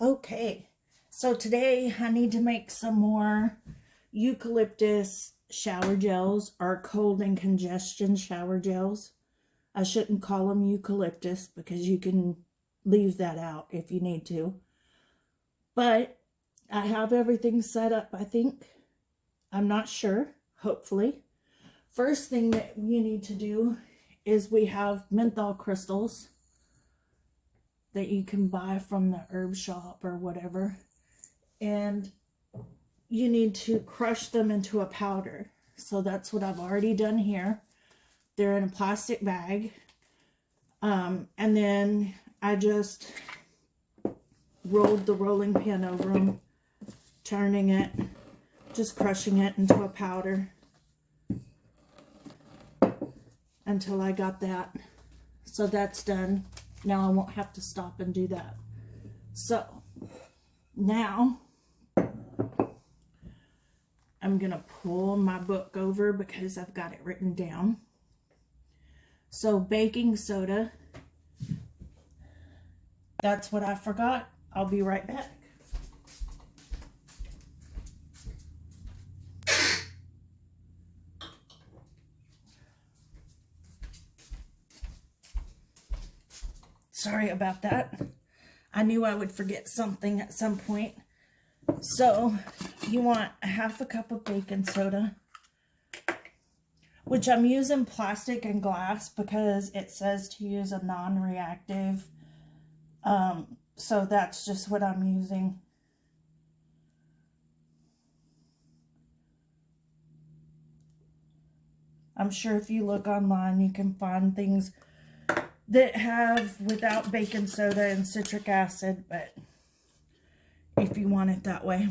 Okay, so today I need to make some more eucalyptus shower gels or cold and congestion shower gels. I shouldn't call them eucalyptus because you can leave that out if you need to. But I have everything set up, I think. I'm not sure, hopefully. First thing that you need to do is we have menthol crystals that you can buy from the herb shop or whatever. And you need to crush them into a powder. So that's what I've already done here. They're in a plastic bag. And then I just rolled the rolling pin over them, turning it, just crushing it into a powder until I got that. So that's done. Now I won't have to stop and do that. So now I'm going to pull my book over because I've got it written down. So baking soda. That's what I forgot. I'll be right back. Sorry about that. I knew I would forget something at some point. So you want half a cup of baking soda, which I'm using plastic and glass because it says to use a non-reactive. So that's just what I'm using. I'm sure if you look online, you can find things that have without baking soda and citric acid, but if you want it that way.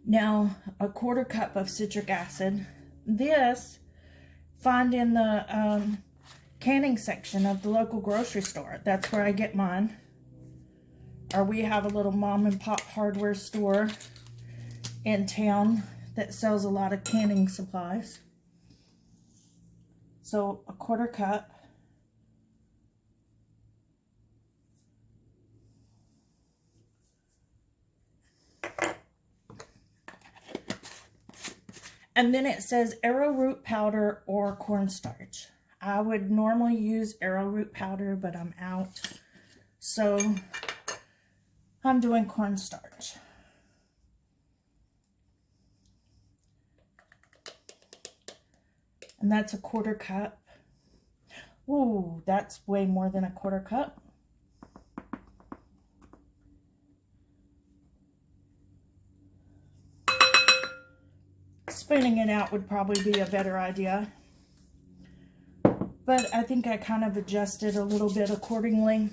Now, a quarter cup of citric acid. This, find in the canning section of the local grocery store. That's where I get mine. Or we have a little mom and pop hardware store in town that sells a lot of canning supplies. So a quarter cup. And then it says arrowroot powder or cornstarch. I would normally use arrowroot powder, but I'm out. So I'm doing cornstarch. And that's a quarter cup. Ooh, that's way more than a quarter cup. Spooning it out would probably be a better idea. But I think I kind of adjusted a little bit accordingly.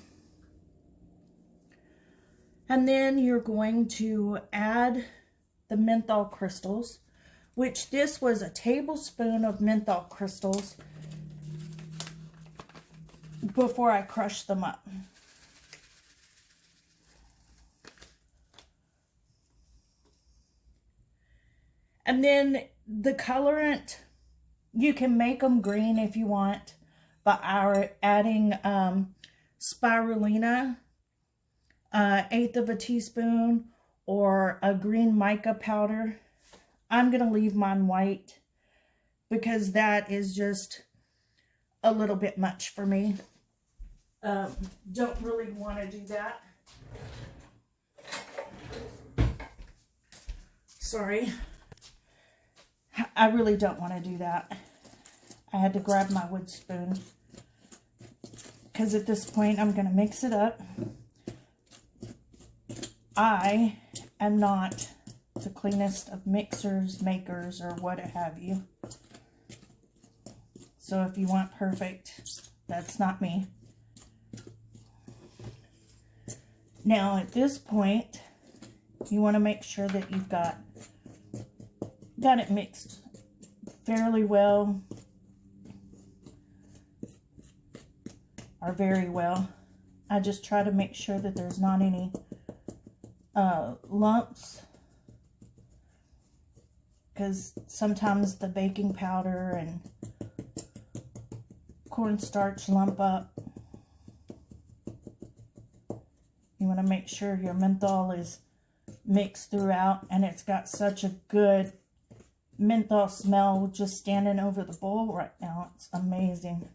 And then you're going to add the menthol crystals, which this was a tablespoon of menthol crystals before I crushed them up. And then the colorant, you can make them green if you want, but adding spirulina, 1/8 of a teaspoon, or a green mica powder. I'm going to leave mine white because that is just a little bit much for me. Don't really want to do that. Sorry. I really don't want to do that. I had to grab my wood spoon because at this point I'm going to mix it up. I am not the cleanest of mixers, makers, or what have you. So if you want perfect, that's not me. Now at this point, you want to make sure that you've got it mixed fairly well or very well. I just try to make sure that there's not any lumps, because sometimes the baking powder and cornstarch lump up. You want to make sure your menthol is mixed throughout, and it's got such a good menthol smell just standing over the bowl right now. It's amazing.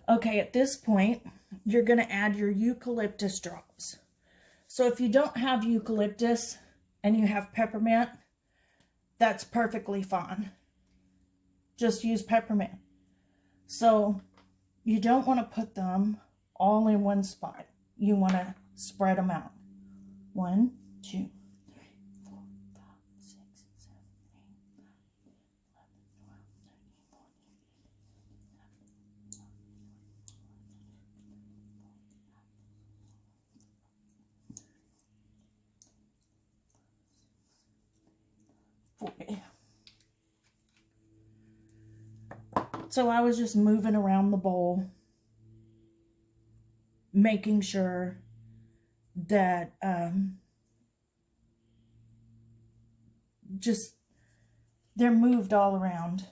Okay, at this point, you're going to add your eucalyptus drops. So if you don't have eucalyptus and you have peppermint, that's perfectly fine. Just use peppermint. So you don't want to put them all in one spot. You want to spread them out. 1, 2, 3, 4, 5, 6, 7, 8, 9, 11, 12, 13, 14, 40. So I was just moving around the bowl, making sure that they're moved all around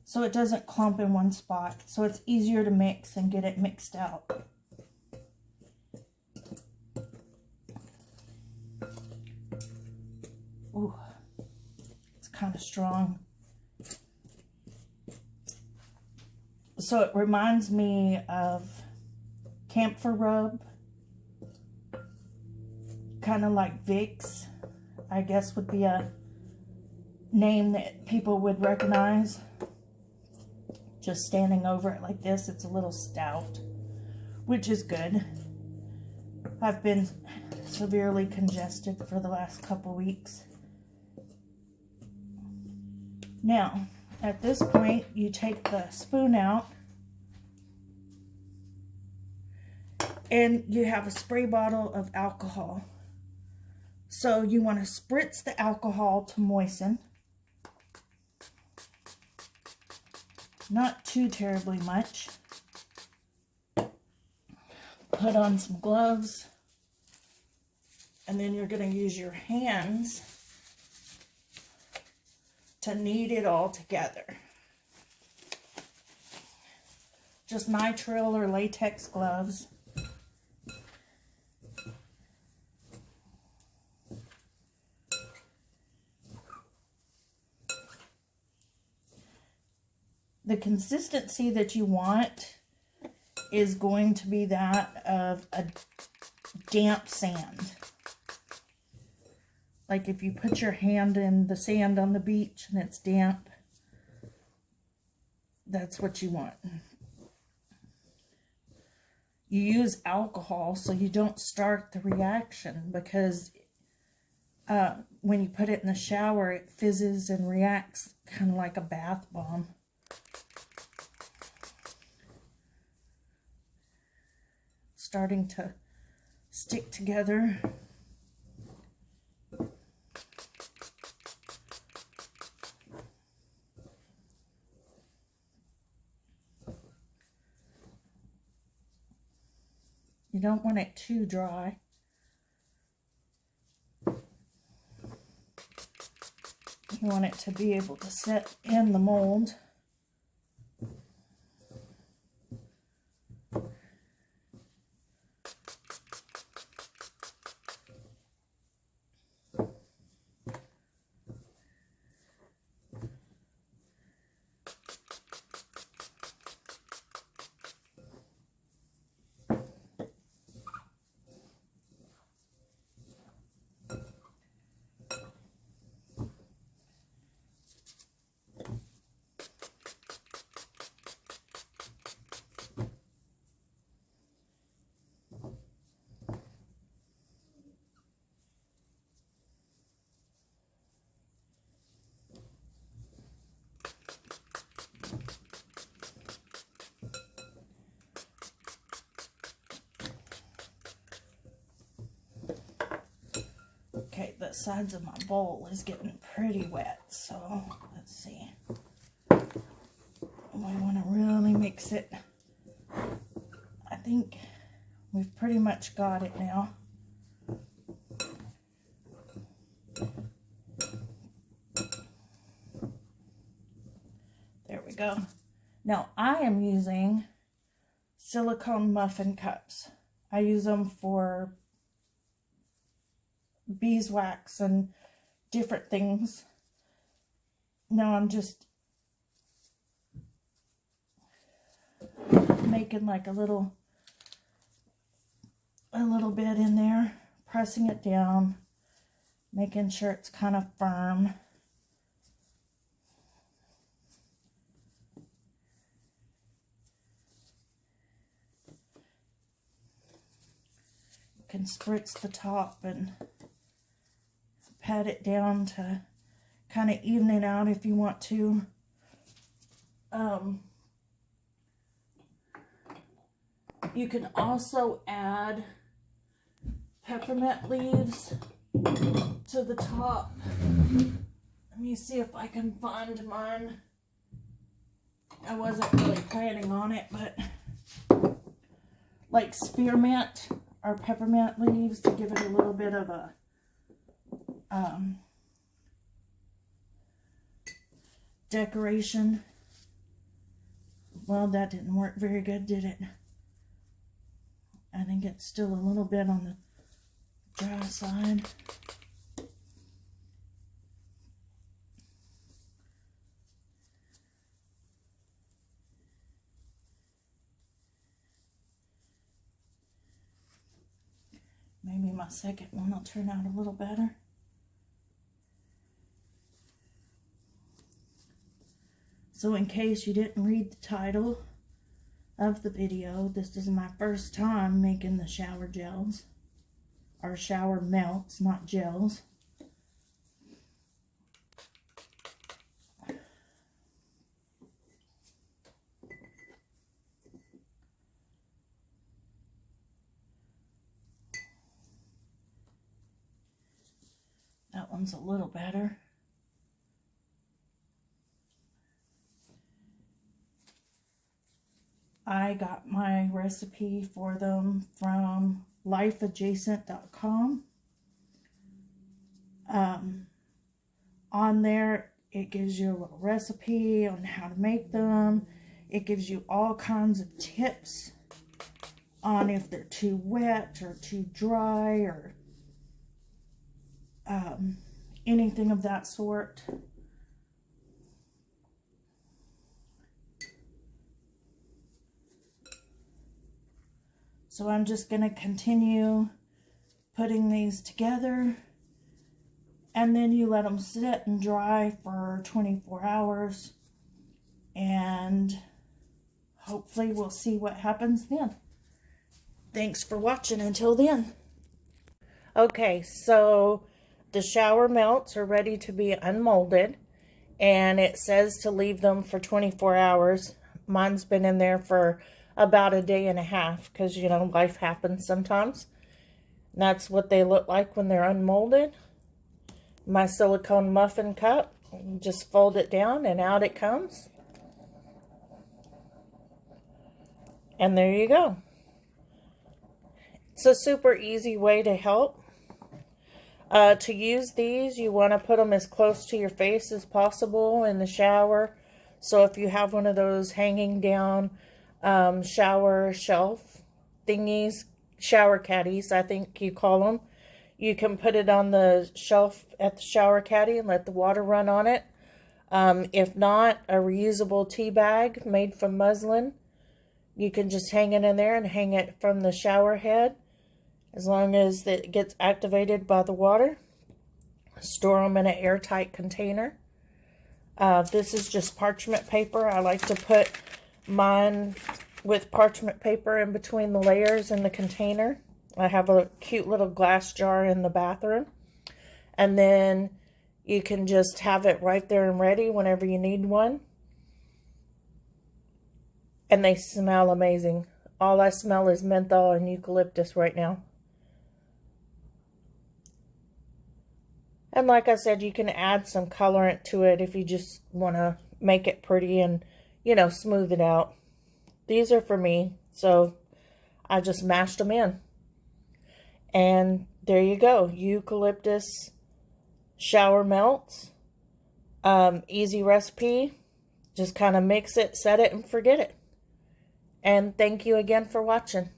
so it doesn't clump in one spot, so it's easier to mix and get it mixed out. Ooh, it's kind of strong. So it reminds me of camphor rub, kind of like Vicks, I guess would be a name that people would recognize. Just standing over it like this, it's a little stout, which is good. I've been severely congested for the last couple weeks. Now, at this point, you take the spoon out and you have a spray bottle of alcohol. So you want to spritz the alcohol to moisten. Not too terribly much. Put on some gloves. And then you're going to use your hands to knead it all together. Just nitrile or latex gloves. The consistency that you want is going to be that of a damp sand. Like if you put your hand in the sand on the beach and it's damp, that's what you want. You use alcohol so you don't start the reaction, because when you put it in the shower, it fizzes and reacts kind of like a bath bomb. Starting to stick together. You don't want it too dry. You want it to be able to sit in the mold. Okay, the sides of my bowl is getting pretty wet, so let's see. We want to really mix it. I think we've pretty much got it now. There we go. Now I am using silicone muffin cups. I use them for beeswax and different things. Now I'm just making like a little bit in there, pressing it down, making sure it's kind of firm. You can spritz the top and pat it down to kind of even it out if you want to. You can also add peppermint leaves to the top. Let me see if I can find mine. I wasn't really planning on it, but like spearmint or peppermint leaves to give it a little bit of a decoration. Well, that didn't work very good, did it? I think it's still a little bit on the dry side. Maybe my second one will turn out a little better. So in case you didn't read the title of the video, this is my first time making the shower gels, or shower melts, not gels. That one's a little better. I got my recipe for them from lifeadjacent.com. On there, it gives you a little recipe on how to make them. It gives you all kinds of tips on if they're too wet or too dry or anything of that sort. So I'm just going to continue putting these together, and then you let them sit and dry for 24 hours, and hopefully we'll see what happens then. Thanks for watching until then. Okay, so the shower melts are ready to be unmolded, and it says to leave them for 24 hours. Mine's been in there for about a day and a half because, you know, life happens sometimes. And that's what they look like when they're unmolded. My silicone muffin cup, just fold it down and out it comes. And there you go. It's a super easy way to help. To use these, you want to put them as close to your face as possible in the shower. So if you have one of those hanging down shower shelf thingies, shower caddies, I think you call them, you can put it on the shelf at the shower caddy and let the water run on it. If not, a reusable tea bag made from muslin, you can just hang it in there and hang it from the shower head as long as it gets activated by the water. Store them in an airtight container. This is just parchment paper. I like to put mine with parchment paper in between the layers in the container. I have a cute little glass jar in the bathroom, and then you can just have it right there and ready whenever you need one. And they smell amazing. All I smell is menthol and eucalyptus right now. And like I said, you can add some colorant to it if you just want to make it pretty and, you know, smooth it out. These are for me, so I just mashed them in. And there you go. Eucalyptus shower melts. Easy recipe. Just kind of mix it, set it, and forget it. And thank you again for watching.